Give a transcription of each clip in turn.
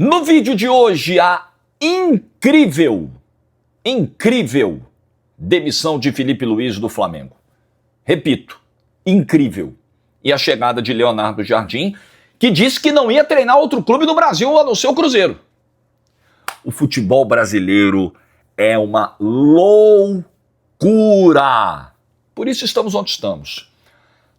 No vídeo de hoje, a incrível demissão de Filipe Luís do Flamengo. Repito, incrível. E a chegada de Leonardo Jardim, que disse que não ia treinar outro clube no Brasil a não ser o Cruzeiro. O futebol brasileiro é uma loucura. Por isso estamos onde estamos.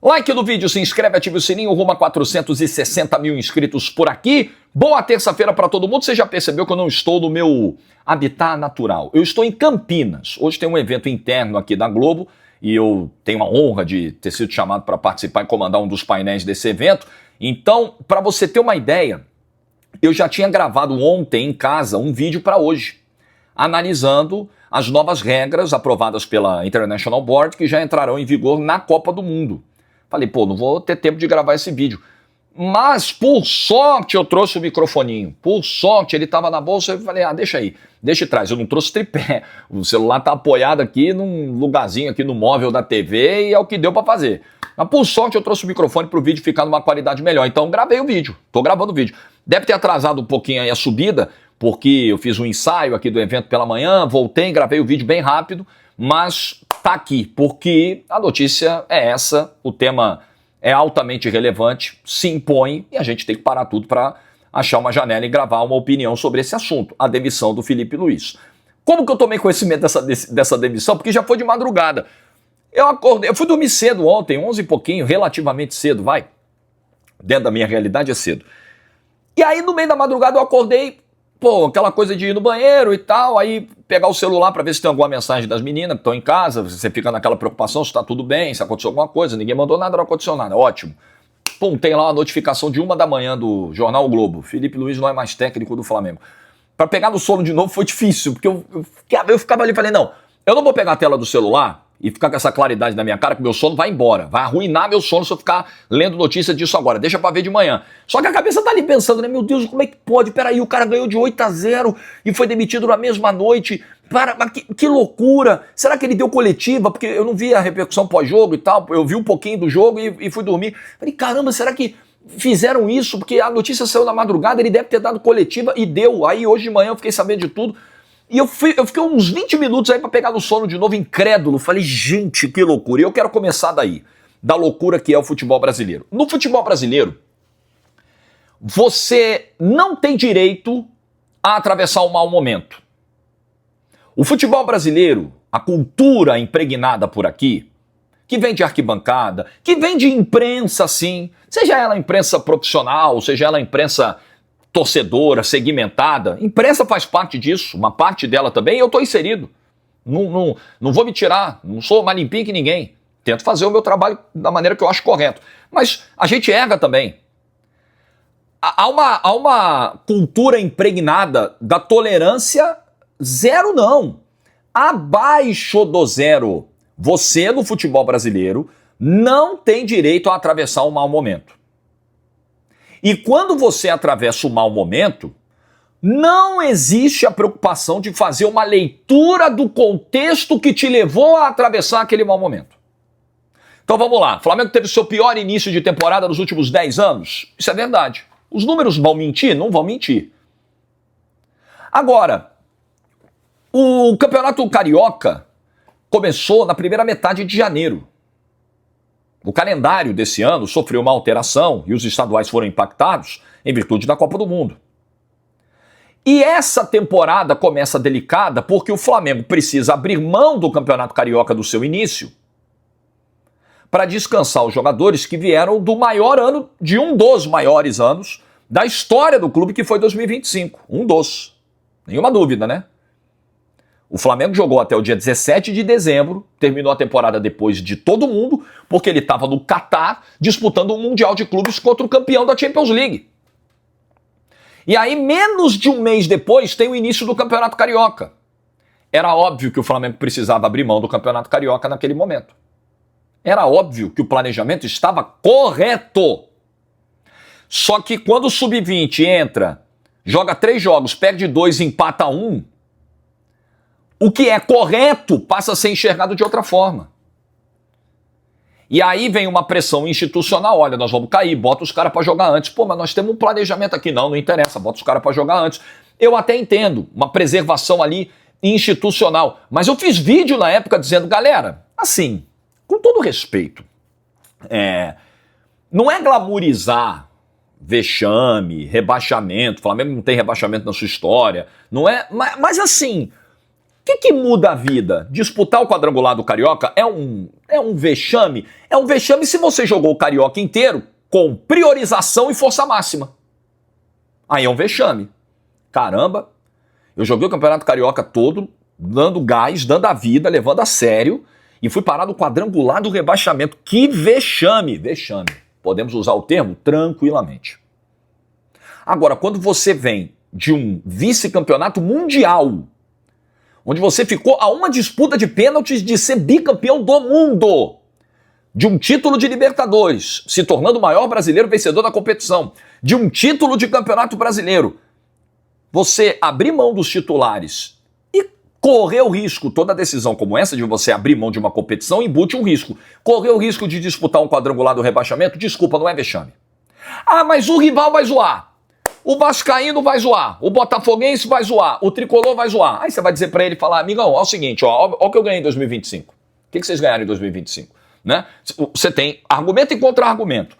Like no vídeo, se inscreve, ative o sininho, rumo a 460 mil inscritos por aqui. Boa terça-feira para todo mundo. Você já percebeu que eu não estou no meu habitat natural. Eu estou em Campinas. Hoje tem um evento interno aqui da Globo e eu tenho a honra de ter sido chamado para participar e comandar um dos painéis desse evento. Então, para você ter uma ideia, eu já tinha gravado ontem em casa um vídeo para hoje, analisando as novas regras aprovadas pela International Board que já entrarão em vigor na Copa do Mundo. Falei, não vou ter tempo de gravar esse vídeo. Mas, por sorte, eu trouxe o microfoninho. Por sorte, ele estava na bolsa. Eu falei, deixa aí, deixa atrás. Eu não trouxe tripé. O celular está apoiado aqui num lugarzinho aqui no móvel da TV e é o que deu para fazer. Mas, por sorte, eu trouxe o microfone para o vídeo ficar numa qualidade melhor. Então, gravei o vídeo. Estou gravando o vídeo. Deve ter atrasado um pouquinho aí a subida, porque eu fiz um ensaio aqui do evento pela manhã, voltei, gravei o vídeo bem rápido, mas tá aqui, porque a notícia é essa, o tema é altamente relevante, se impõe e a gente tem que parar tudo para achar uma janela e gravar uma opinião sobre esse assunto, a demissão do Filipe Luís. Como que eu tomei conhecimento dessa demissão? Porque já foi de madrugada. Eu fui dormir cedo ontem, 11 e pouquinho, relativamente cedo, vai. Dentro da minha realidade é cedo. E aí no meio da madrugada eu acordei, aquela coisa de ir no banheiro e tal, aí pegar o celular para ver se tem alguma mensagem das meninas que estão em casa, você fica naquela preocupação se está tudo bem, se aconteceu alguma coisa, ninguém mandou nada, não aconteceu nada, ótimo. Tem lá uma notificação de 1 da manhã do Jornal o Globo, Filipe Luís não é mais técnico do Flamengo. Para pegar no sono de novo foi difícil, porque eu ficava ali e falei, não, eu não vou pegar a tela do celular e ficar com essa claridade na minha cara que meu sono vai embora, vai arruinar meu sono se eu ficar lendo notícia disso agora, deixa pra ver de manhã. Só que a cabeça tá ali pensando, né, meu Deus, como é que pode? Peraí, o cara ganhou de 8-0 e foi demitido na mesma noite, que loucura, será que ele deu coletiva? Porque eu não vi a repercussão pós-jogo e tal, eu vi um pouquinho do jogo e fui dormir. Falei, caramba, será que fizeram isso? Porque a notícia saiu na madrugada, ele deve ter dado coletiva e deu, aí hoje de manhã eu fiquei sabendo de tudo. E eu fiquei uns 20 minutos aí pra pegar no sono de novo, incrédulo. Falei, gente, que loucura. E eu quero começar daí, da loucura que é o futebol brasileiro. No futebol brasileiro, você não tem direito a atravessar um mau momento. O futebol brasileiro, a cultura impregnada por aqui, que vem de arquibancada, que vem de imprensa, sim, seja ela imprensa profissional, seja ela imprensa torcedora, segmentada, imprensa faz parte disso, uma parte dela também, eu estou inserido. Não vou me tirar, não sou mais limpinho que ninguém. Tento fazer o meu trabalho da maneira que eu acho correto. Mas a gente erra também. Há uma cultura impregnada da tolerância zero, não. Abaixo do zero. Você, no futebol brasileiro, não tem direito a atravessar um mau momento. E quando você atravessa um mau momento, não existe a preocupação de fazer uma leitura do contexto que te levou a atravessar aquele mau momento. Então vamos lá, o Flamengo teve o seu pior início de temporada nos últimos 10 anos? Isso é verdade. Os números vão mentir? Não vão mentir. Agora, o Campeonato Carioca começou na primeira metade de janeiro. O calendário desse ano sofreu uma alteração e os estaduais foram impactados em virtude da Copa do Mundo. E essa temporada começa delicada porque o Flamengo precisa abrir mão do Campeonato Carioca do seu início para descansar os jogadores que vieram do maior ano, de um dos maiores anos da história do clube, que foi 2025. Um dos. Nenhuma dúvida, né? O Flamengo jogou até o dia 17 de dezembro, terminou a temporada depois de todo mundo, porque ele estava no Catar disputando um Mundial de Clubes contra o campeão da Champions League. E aí, menos de um mês depois, tem o início do Campeonato Carioca. Era óbvio que o Flamengo precisava abrir mão do Campeonato Carioca naquele momento. Era óbvio que o planejamento estava correto. Só que quando o Sub-20 entra, joga 3 jogos, perde 2 e empata 1, o que é correto passa a ser enxergado de outra forma. E aí vem uma pressão institucional, olha, nós vamos cair, bota os caras para jogar antes. Pô, mas nós temos um planejamento aqui. Não interessa, bota os caras para jogar antes. Eu até entendo, uma preservação ali institucional. Mas eu fiz vídeo na época dizendo, galera, assim, com todo respeito, não é glamourizar vexame, rebaixamento, o Flamengo não tem rebaixamento na sua história, não é? Mas assim, o que muda a vida? Disputar o quadrangular do Carioca é um vexame? É um vexame se você jogou o Carioca inteiro com priorização e força máxima. Aí é um vexame. Caramba, eu joguei o Campeonato Carioca todo, dando gás, dando a vida, levando a sério, e fui parar no quadrangular do rebaixamento. Que vexame! Vexame. Podemos usar o termo tranquilamente. Agora, quando você vem de um vice-campeonato mundial, onde você ficou a uma disputa de pênaltis de ser bicampeão do mundo, de um título de Libertadores, se tornando o maior brasileiro vencedor da competição, de um título de Campeonato Brasileiro, você abrir mão dos titulares e correr o risco, toda decisão como essa de você abrir mão de uma competição embute um risco. Correr o risco de disputar um quadrangular do rebaixamento, desculpa, não é vexame. Ah, mas o rival vai zoar. O vascaíno vai zoar, o botafoguense vai zoar, o tricolor vai zoar. Aí você vai dizer pra ele, falar, amigão, ó, é o seguinte, ó o que eu ganhei em 2025. O que vocês ganharam em 2025? Né? Você tem argumento e contra-argumento.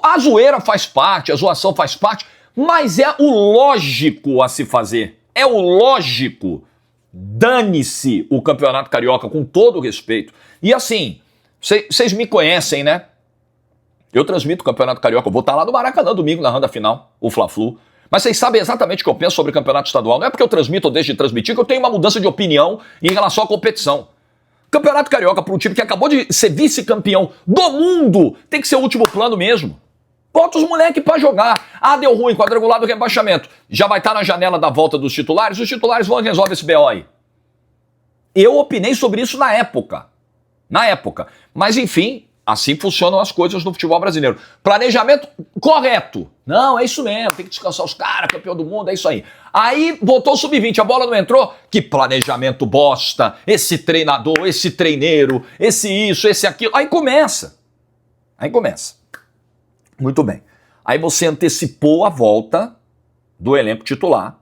A zoeira faz parte, a zoação faz parte, mas é o lógico a se fazer. É o lógico. Dane-se o Campeonato Carioca, com todo o respeito. E assim, vocês me conhecem, né? Eu transmito o Campeonato Carioca, eu vou estar lá no Maracanã domingo narrando a final, o Fla-Flu. Mas vocês sabem exatamente o que eu penso sobre o Campeonato Estadual. Não é porque eu transmito ou deixo de transmitir que eu tenho uma mudança de opinião em relação à competição. Campeonato Carioca para um time que acabou de ser vice-campeão do mundo tem que ser o último plano mesmo. Bota os moleques pra jogar. Ah, deu ruim, quadrangular do rebaixamento. Já vai estar na janela da volta dos titulares, os titulares vão resolver esse BO aí. Eu opinei sobre isso na época. Mas enfim, assim funcionam as coisas no futebol brasileiro. Planejamento correto. Não, é isso mesmo, tem que descansar os caras, campeão do mundo, é isso aí. Aí botou o sub-20, a bola não entrou? Que planejamento bosta, esse treinador, esse treineiro, esse isso, esse aquilo. Aí começa. Muito bem. Aí você antecipou a volta do elenco titular.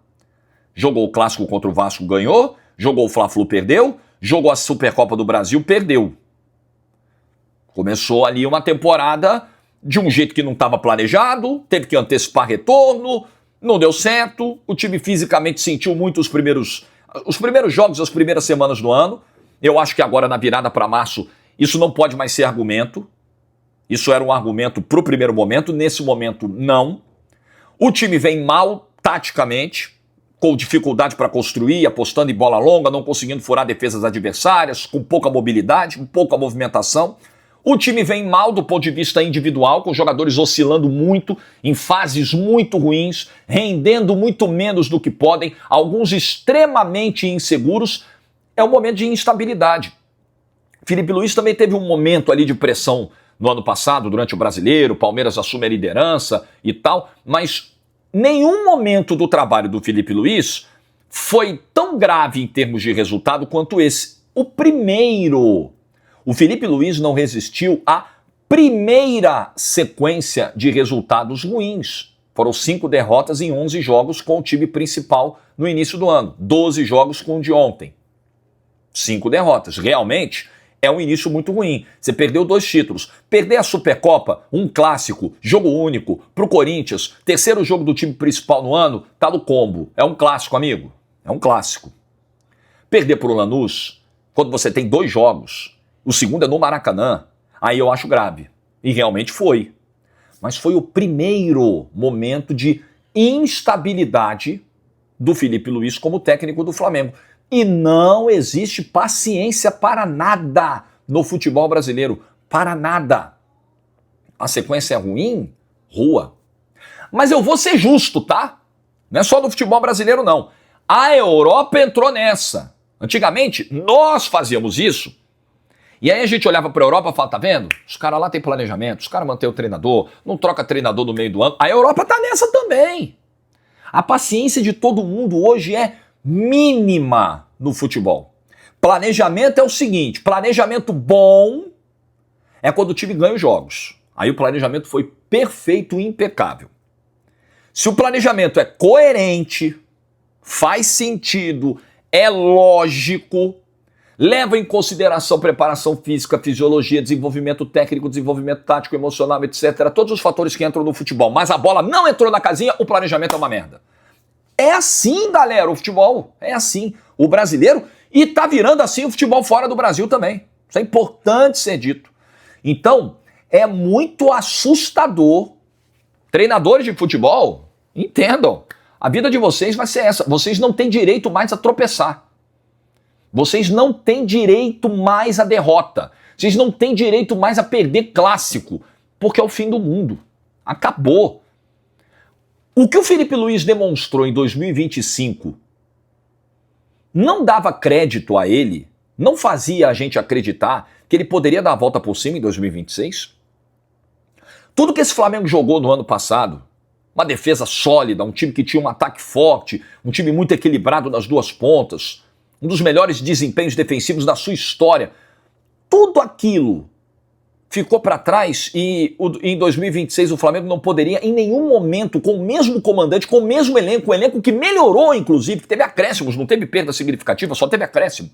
Jogou o clássico contra o Vasco, ganhou. Jogou o Fla-Flu, perdeu. Jogou a Supercopa do Brasil, perdeu. Começou ali uma temporada de um jeito que não estava planejado, teve que antecipar retorno, não deu certo. O time fisicamente sentiu muito os primeiros jogos, as primeiras semanas do ano. Eu acho que agora, na virada para março, isso não pode mais ser argumento. Isso era um argumento para o primeiro momento, nesse momento não. O time vem mal taticamente, com dificuldade para construir, apostando em bola longa, não conseguindo furar defesas adversárias, com pouca mobilidade, com pouca movimentação. O time vem mal do ponto de vista individual, com jogadores oscilando muito, em fases muito ruins, rendendo muito menos do que podem, alguns extremamente inseguros. É um momento de instabilidade. Felipe Luiz também teve um momento ali de pressão no ano passado, durante o Brasileiro, o Palmeiras assume a liderança e tal, mas nenhum momento do trabalho do Felipe Luiz foi tão grave em termos de resultado quanto esse. O primeiro. O Felipe Luiz não resistiu à primeira sequência de resultados ruins. Foram 5 derrotas em 11 jogos com o time principal no início do ano. 12 jogos com o de ontem. 5 derrotas. Realmente é um início muito ruim. Você perdeu 2 títulos. Perder a Supercopa, um clássico, jogo único, pro Corinthians, terceiro jogo do time principal no ano, tá no combo. É um clássico, amigo. É um clássico. Perder pro Lanús, quando você tem 2 jogos, o segundo é no Maracanã, aí eu acho grave. E realmente foi. Mas foi o primeiro momento de instabilidade do Felipe Luiz como técnico do Flamengo. E não existe paciência para nada no futebol brasileiro. Para nada. A sequência é ruim? Rua. Mas eu vou ser justo, tá? Não é só no futebol brasileiro, não. A Europa entrou nessa. Antigamente, nós fazíamos isso. E aí a gente olhava para a Europa e falava, tá vendo? Os caras lá têm planejamento, os caras mantêm o treinador, não troca treinador no meio do ano. A Europa tá nessa também. A paciência de todo mundo hoje é mínima no futebol. Planejamento é o seguinte, planejamento bom é quando o time ganha os jogos. Aí o planejamento foi perfeito e impecável. Se o planejamento é coerente, faz sentido, é lógico, leva em consideração preparação física, fisiologia, desenvolvimento técnico, desenvolvimento tático, emocional, etc. Todos os fatores que entram no futebol, mas a bola não entrou na casinha, o planejamento é uma merda. É assim, galera, o futebol. É assim. O brasileiro, e tá virando assim o futebol fora do Brasil também. Isso é importante ser dito. Então, é muito assustador. Treinadores de futebol, entendam. A vida de vocês vai ser essa. Vocês não têm direito mais a tropeçar. Vocês não têm direito mais à derrota. Vocês não têm direito mais a perder clássico. Porque é o fim do mundo. Acabou. O que o Felipe Luiz demonstrou em 2025 não dava crédito a ele, não fazia a gente acreditar que ele poderia dar a volta por cima em 2026? Tudo que esse Flamengo jogou no ano passado, uma defesa sólida, um time que tinha um ataque forte, um time muito equilibrado nas duas pontas, um dos melhores desempenhos defensivos da sua história, tudo aquilo ficou para trás e em 2026 o Flamengo não poderia em nenhum momento, com o mesmo comandante, com o mesmo elenco, um elenco que melhorou inclusive, que teve acréscimos, não teve perda significativa, só teve acréscimo.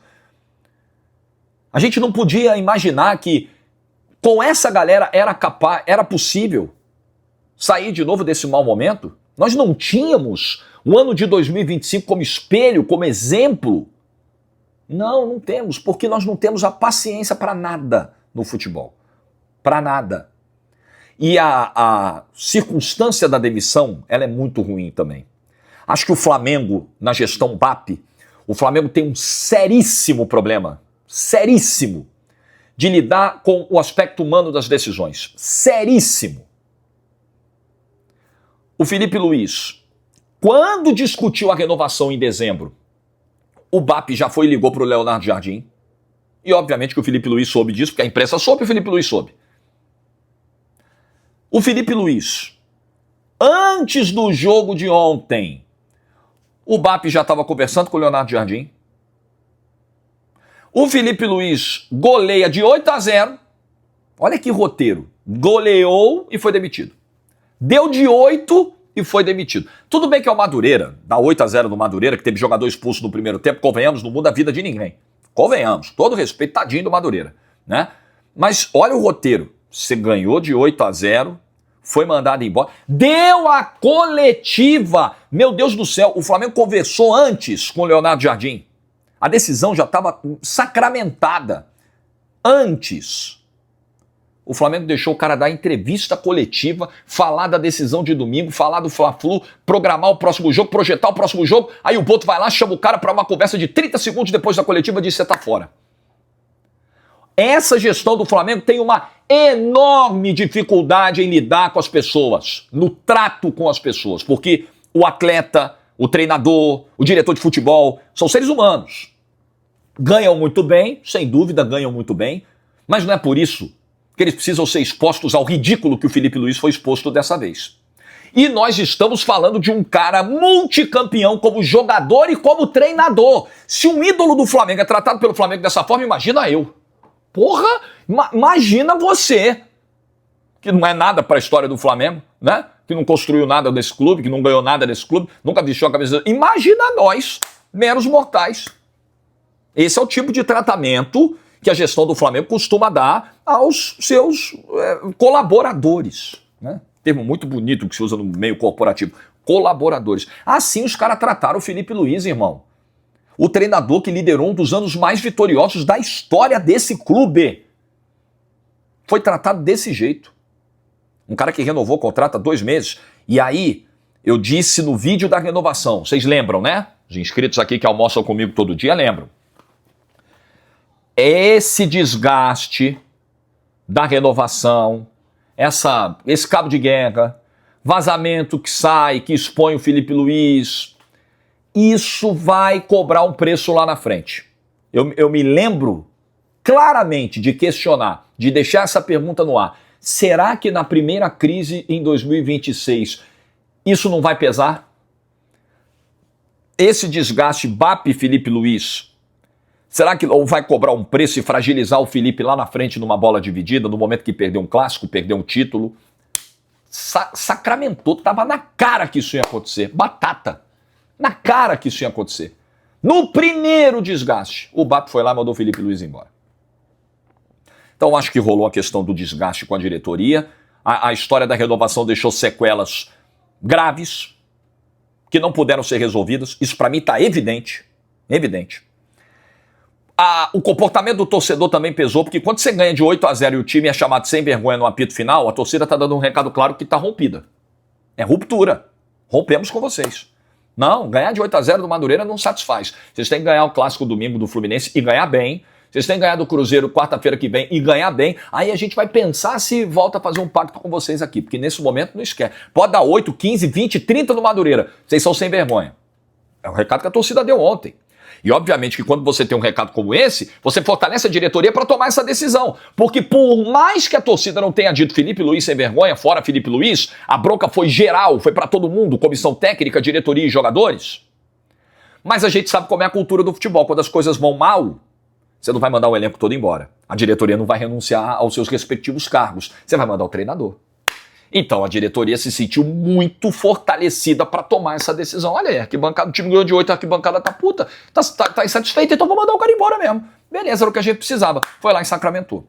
A gente não podia imaginar que com essa galera era possível sair de novo desse mau momento. Nós não tínhamos o ano de 2025 como espelho, como exemplo. Não temos, porque nós não temos a paciência para nada no futebol. Para nada. E a circunstância da demissão, ela é muito ruim também. Acho que o Flamengo, na gestão BAP, o Flamengo tem um seríssimo problema, seríssimo, de lidar com o aspecto humano das decisões. Seríssimo. O Felipe Luiz, quando discutiu a renovação em dezembro, o BAP já foi e ligou para o Leonardo Jardim. E obviamente que o Felipe Luiz soube disso, porque a imprensa soube e o Felipe Luiz soube. O Felipe Luiz, antes do jogo de ontem, o BAP já estava conversando com o Leonardo Jardim. O Felipe Luiz goleia de 8-0. Olha que roteiro. Goleou e foi demitido. Deu de 8 e foi demitido. Tudo bem que é o Madureira, dá 8-0 no Madureira, que teve jogador expulso no primeiro tempo, convenhamos, não muda a vida de ninguém. Convenhamos, todo respeito, tadinho do Madureira, né? Mas olha o roteiro. Você ganhou de 8-0, foi mandado embora, deu a coletiva. Meu Deus do céu, o Flamengo conversou antes com o Leonardo Jardim. A decisão já estava sacramentada. Antes, o Flamengo deixou o cara dar entrevista coletiva, falar da decisão de domingo, falar do Fla-Flu, programar o próximo jogo, projetar o próximo jogo. Aí o Boto vai lá, chama o cara para uma conversa de 30 segundos depois da coletiva e diz: você tá fora. Essa gestão do Flamengo tem uma enorme dificuldade em lidar com as pessoas, no trato com as pessoas, porque o atleta, o treinador, o diretor de futebol são seres humanos. Ganham muito bem, sem dúvida ganham muito bem, mas não é por isso que eles precisam ser expostos ao ridículo que o Felipe Luiz foi exposto dessa vez. E nós estamos falando de um cara multicampeão como jogador e como treinador. Se um ídolo do Flamengo é tratado pelo Flamengo dessa forma, imagina eu. Porra, imagina você, que não é nada para a história do Flamengo, né? Que não construiu nada desse clube, que não ganhou nada desse clube, nunca vestiu a camisa. Imagina nós, meros mortais. Esse é o tipo de tratamento que a gestão do Flamengo costuma dar aos seus colaboradores, né? Termo muito bonito que se usa no meio corporativo. Colaboradores. Assim os caras trataram o Felipe Luiz, irmão. O treinador que liderou um dos anos mais vitoriosos da história desse clube. Foi tratado desse jeito. Um cara que renovou o contrato há 2 meses. E aí, eu disse no vídeo da renovação, vocês lembram, né? Os inscritos aqui que almoçam comigo todo dia lembram. Esse desgaste da renovação, esse cabo de guerra, vazamento que sai, que expõe o Felipe Luiz, isso vai cobrar um preço lá na frente. Eu me lembro claramente de questionar, de deixar essa pergunta no ar. Será que na primeira crise em 2026 isso não vai pesar? Esse desgaste BAP Felipe Luiz, Será que ou vai cobrar um preço e fragilizar o Felipe lá na frente numa bola dividida, no momento que perdeu um clássico, perdeu um título? Sacramentou, tava na cara que isso ia acontecer. Batata. Na cara que isso ia acontecer. No primeiro desgaste, o BAP foi lá e mandou o Felipe Luiz embora. Então acho que rolou a questão do desgaste com a diretoria. A história da renovação deixou sequelas graves que não puderam ser resolvidas. Isso para mim está evidente. Evidente. O comportamento do torcedor também pesou, porque quando você ganha de 8-0 e o time é chamado sem vergonha no apito final, a torcida está dando um recado claro que está rompida. É ruptura. Rompemos com vocês. Não, ganhar de 8-0 do Madureira não satisfaz. Vocês têm que ganhar o clássico domingo do Fluminense e ganhar bem. Vocês têm que ganhar do Cruzeiro quarta-feira que vem e ganhar bem. Aí a gente vai pensar se volta a fazer um pacto com vocês aqui, porque nesse momento não esquece. Pode dar 8, 15, 20, 30 no Madureira. Vocês são sem vergonha. É o recado que a torcida deu ontem. E obviamente que quando você tem um recado como esse, você fortalece a diretoria para tomar essa decisão. Porque por mais que a torcida não tenha dito Felipe Luiz sem vergonha, fora Felipe Luiz, a bronca foi geral, foi para todo mundo, comissão técnica, diretoria e jogadores. Mas a gente sabe como é a cultura do futebol. Quando as coisas vão mal, você não vai mandar o elenco todo embora. A diretoria não vai renunciar aos seus respectivos cargos. Você vai mandar o treinador. Então a diretoria se sentiu muito fortalecida para tomar essa decisão. Olha aí, arquibancada, o time ganhou de 8, a arquibancada tá puta, tá insatisfeita, então vou mandar o cara embora mesmo. Beleza, era o que a gente precisava. Foi lá e sacramentou.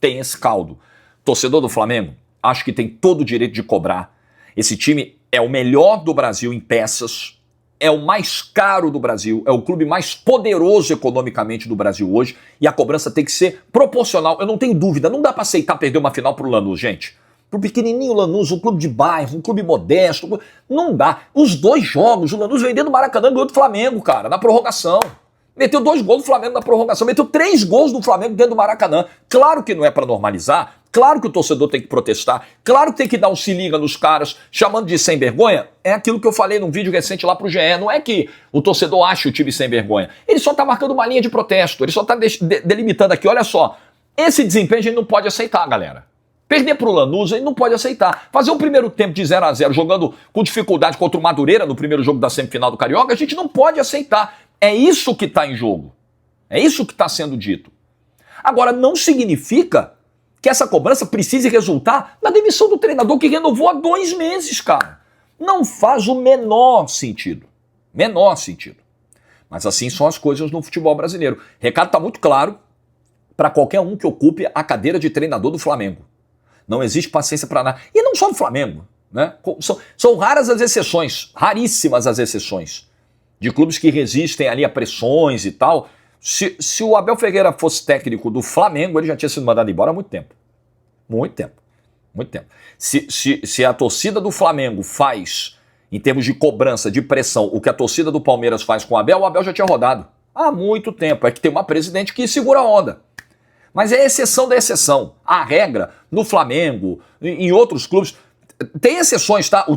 Tem esse caldo. Torcedor do Flamengo, acho que tem todo o direito de cobrar. Esse time é o melhor do Brasil em peças, é o mais caro do Brasil, é o clube mais poderoso economicamente do Brasil hoje, e a cobrança tem que ser proporcional. Eu não tenho dúvida, não dá para aceitar perder uma final pro Lanús, gente. Pro pequenininho Lanús, um clube de bairro, um clube modesto, não dá. Os dois jogos, o Lanús vendendo o Maracanã ganhou do Flamengo, cara, na prorrogação. Meteu 2 gols do Flamengo na prorrogação, meteu 3 gols do Flamengo dentro do Maracanã. Claro que não é para normalizar, claro que o torcedor tem que protestar, claro que tem que dar um se liga nos caras, chamando de sem vergonha. É aquilo que eu falei num vídeo recente lá pro GE, não é que o torcedor ache o time sem vergonha. Ele só tá marcando uma linha de protesto, ele só tá delimitando aqui, olha só, esse desempenho a gente não pode aceitar, galera. Perder pro Lanús, ele não pode aceitar. Fazer um primeiro tempo de 0-0, jogando com dificuldade contra o Madureira no primeiro jogo da semifinal do Carioca, a gente não pode aceitar. É isso que está em jogo. É isso que está sendo dito. Agora, não significa que essa cobrança precise resultar na demissão do treinador que renovou há 2 meses, cara. Não faz o menor sentido. Menor sentido. Mas assim são as coisas no futebol brasileiro. O recado está muito claro para qualquer um que ocupe a cadeira de treinador do Flamengo. Não existe paciência para nada. E não só do Flamengo, né? São raras as exceções, raríssimas as exceções, de clubes que resistem ali a pressões e tal. Se o Abel Ferreira fosse técnico do Flamengo, ele já tinha sido mandado embora há muito tempo. Muito tempo. Muito tempo. Se a torcida do Flamengo faz, em termos de cobrança, de pressão, o que a torcida do Palmeiras faz com o Abel já tinha rodado. Há muito tempo. É que tem uma presidente que segura a onda. Mas é exceção da exceção. A regra, no Flamengo, em outros clubes, tem exceções, tá? O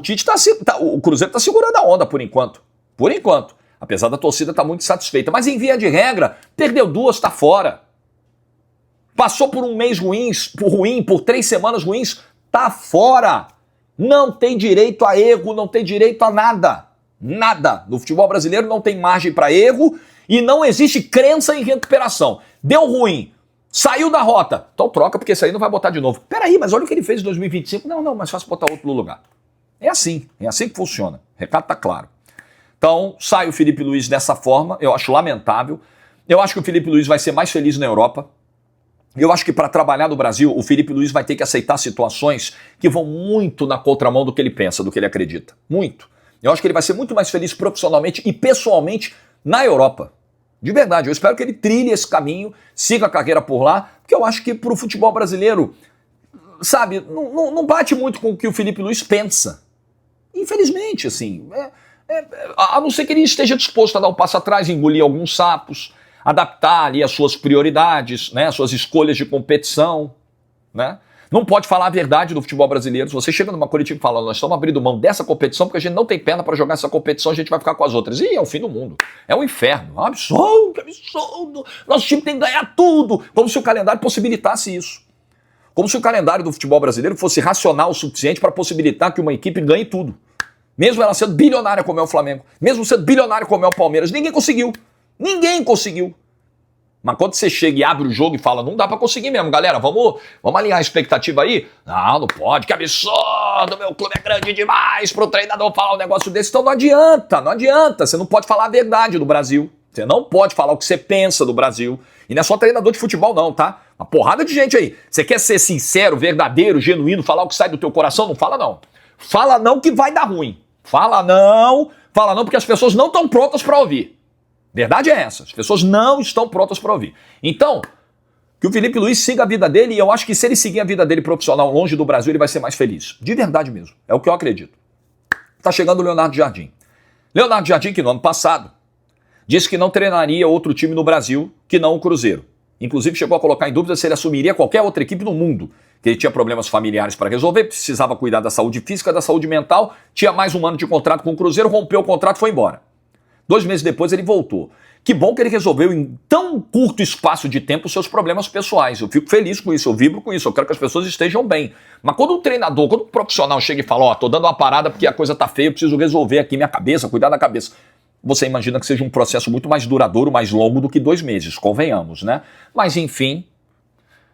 Cruzeiro está segurando a onda por enquanto. Por enquanto. Apesar da torcida estar muito satisfeita. Mas em via de regra, perdeu 2, está fora. Passou por um mês ruim, por 3 semanas ruins, está fora. Não tem direito a erro, não tem direito a nada. Nada. No futebol brasileiro não tem margem para erro e não existe crença em recuperação. Deu ruim. Saiu da rota. Então troca, porque esse aí não vai botar de novo. Peraí, mas olha o que ele fez em 2025. Não, mas fácil botar outro no lugar. É assim que funciona. O recado tá claro. Então, sai o Felipe Luiz dessa forma, eu acho lamentável. Eu acho que o Felipe Luiz vai ser mais feliz na Europa. Eu acho que para trabalhar no Brasil, o Felipe Luiz vai ter que aceitar situações que vão muito na contramão do que ele pensa, do que ele acredita. Muito. Eu acho que ele vai ser muito mais feliz profissionalmente e pessoalmente na Europa. De verdade, eu espero que ele trilhe esse caminho, siga a carreira por lá, porque eu acho que pro futebol brasileiro, sabe, não bate muito com o que o Felipe Luiz pensa. Infelizmente, assim, a não ser que ele esteja disposto a dar um passo atrás, engolir alguns sapos, adaptar ali as suas prioridades, né, as suas escolhas de competição, né? Não pode falar a verdade do futebol brasileiro. Se você chega numa coletiva e fala, nós estamos abrindo mão dessa competição porque a gente não tem perna para jogar essa competição, a gente vai ficar com as outras. E é o fim do mundo. É um inferno. É um absurdo, absurdo. Nosso time tem que ganhar tudo. Como se o calendário possibilitasse isso. Como se o calendário do futebol brasileiro fosse racional o suficiente para possibilitar que uma equipe ganhe tudo. Mesmo ela sendo bilionária como é o Flamengo. Mesmo sendo bilionária como é o Palmeiras. Ninguém conseguiu. Ninguém conseguiu. Mas quando você chega e abre o jogo e fala, não dá pra conseguir mesmo, galera, vamos alinhar a expectativa aí? Não pode, que absurdo, meu clube é grande demais pro treinador falar um negócio desse. Então não adianta, você não pode falar a verdade do Brasil. Você não pode falar o que você pensa do Brasil. E não é só treinador de futebol não, tá? Uma porrada de gente aí. Você quer ser sincero, verdadeiro, genuíno, falar o que sai do teu coração? Não fala não. Fala não que vai dar ruim. Fala não porque as pessoas não estão prontas pra ouvir. Verdade é essa, as pessoas não estão prontas para ouvir. Então, que o Felipe Luiz siga a vida dele, e eu acho que se ele seguir a vida dele profissional longe do Brasil, ele vai ser mais feliz. De verdade mesmo, é o que eu acredito. Tá chegando o Leonardo Jardim. Leonardo Jardim, que no ano passado, disse que não treinaria outro time no Brasil que não o Cruzeiro. Inclusive chegou a colocar em dúvida se ele assumiria qualquer outra equipe no mundo, que ele tinha problemas familiares para resolver, precisava cuidar da saúde física, da saúde mental, tinha mais um ano de contrato com o Cruzeiro, rompeu o contrato e foi embora. 2 meses depois ele voltou. Que bom que ele resolveu em tão curto espaço de tempo os seus problemas pessoais. Eu fico feliz com isso, eu vibro com isso, eu quero que as pessoas estejam bem. Mas quando um treinador, quando um profissional chega e fala, tô dando uma parada porque a coisa tá feia, eu preciso resolver aqui minha cabeça, cuidar da cabeça. Você imagina que seja um processo muito mais duradouro, mais longo do que 2 meses, convenhamos, né? Mas enfim,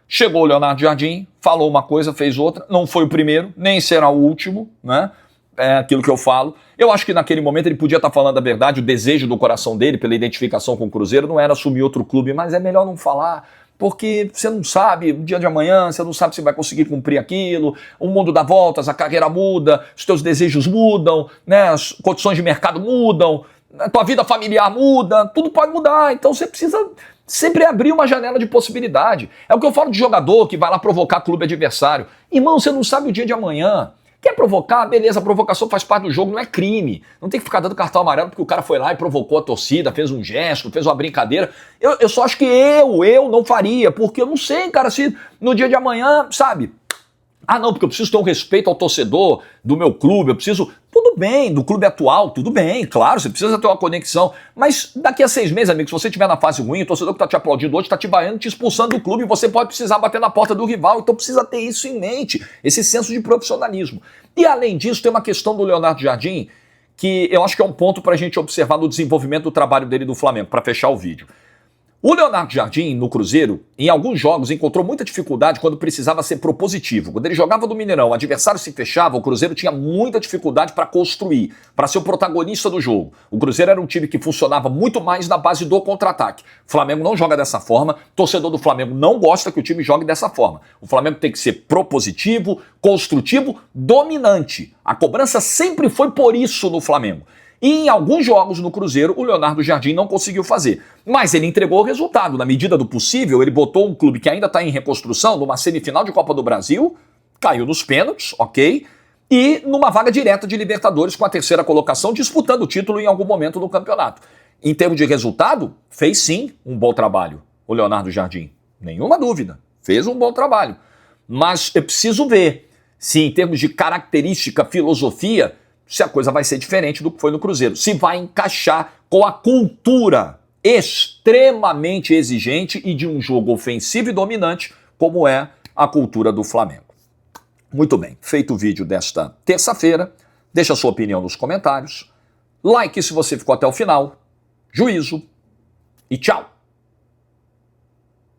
chegou o Leonardo Jardim, falou uma coisa, fez outra, não foi o primeiro, nem será o último, né? É aquilo que eu falo. Eu acho que naquele momento ele podia estar falando a verdade, o desejo do coração dele pela identificação com o Cruzeiro não era assumir outro clube, mas é melhor não falar, porque você não sabe, o dia de amanhã, você não sabe se vai conseguir cumprir aquilo, o mundo dá voltas, a carreira muda, os teus desejos mudam, né, as condições de mercado mudam, a tua vida familiar muda, tudo pode mudar, então você precisa sempre abrir uma janela de possibilidade. É o que eu falo de jogador que vai lá provocar clube adversário. Irmão, você não sabe o dia de amanhã. Quer provocar? Beleza, a provocação faz parte do jogo, não é crime. Não tem que ficar dando cartão amarelo porque o cara foi lá e provocou a torcida, fez um gesto, fez uma brincadeira. Eu só acho que eu não faria, porque eu não sei, cara, se no dia de amanhã, sabe? Ah, não, porque eu preciso ter um respeito ao torcedor do meu clube, eu preciso... Tudo bem, do clube atual, tudo bem, claro, você precisa ter uma conexão. Mas daqui a 6 meses, amigo, se você estiver na fase ruim, o torcedor que tá te aplaudindo hoje tá te vaiando, te expulsando do clube, e você pode precisar bater na porta do rival, então precisa ter isso em mente, esse senso de profissionalismo. E além disso, tem uma questão do Leonardo Jardim, que eu acho que é um ponto pra gente observar no desenvolvimento do trabalho dele do Flamengo, pra fechar o vídeo. O Leonardo Jardim, no Cruzeiro, em alguns jogos, encontrou muita dificuldade quando precisava ser propositivo. Quando ele jogava do Mineirão, o adversário se fechava, o Cruzeiro tinha muita dificuldade para construir, para ser o protagonista do jogo. O Cruzeiro era um time que funcionava muito mais na base do contra-ataque. O Flamengo não joga dessa forma, o torcedor do Flamengo não gosta que o time jogue dessa forma. O Flamengo tem que ser propositivo, construtivo, dominante. A cobrança sempre foi por isso no Flamengo. E em alguns jogos no Cruzeiro, o Leonardo Jardim não conseguiu fazer. Mas ele entregou o resultado. Na medida do possível, ele botou um clube que ainda está em reconstrução, numa semifinal de Copa do Brasil, caiu nos pênaltis, ok? E numa vaga direta de Libertadores com a 3ª colocação, disputando o título em algum momento do campeonato. Em termos de resultado, fez sim um bom trabalho, o Leonardo Jardim. Nenhuma dúvida, fez um bom trabalho. Mas eu preciso ver se em termos de característica, filosofia, se a coisa vai ser diferente do que foi no Cruzeiro. Se vai encaixar com a cultura extremamente exigente e de um jogo ofensivo e dominante, como é a cultura do Flamengo. Muito bem, feito o vídeo desta terça-feira, deixa a sua opinião nos comentários, like se você ficou até o final, juízo e tchau!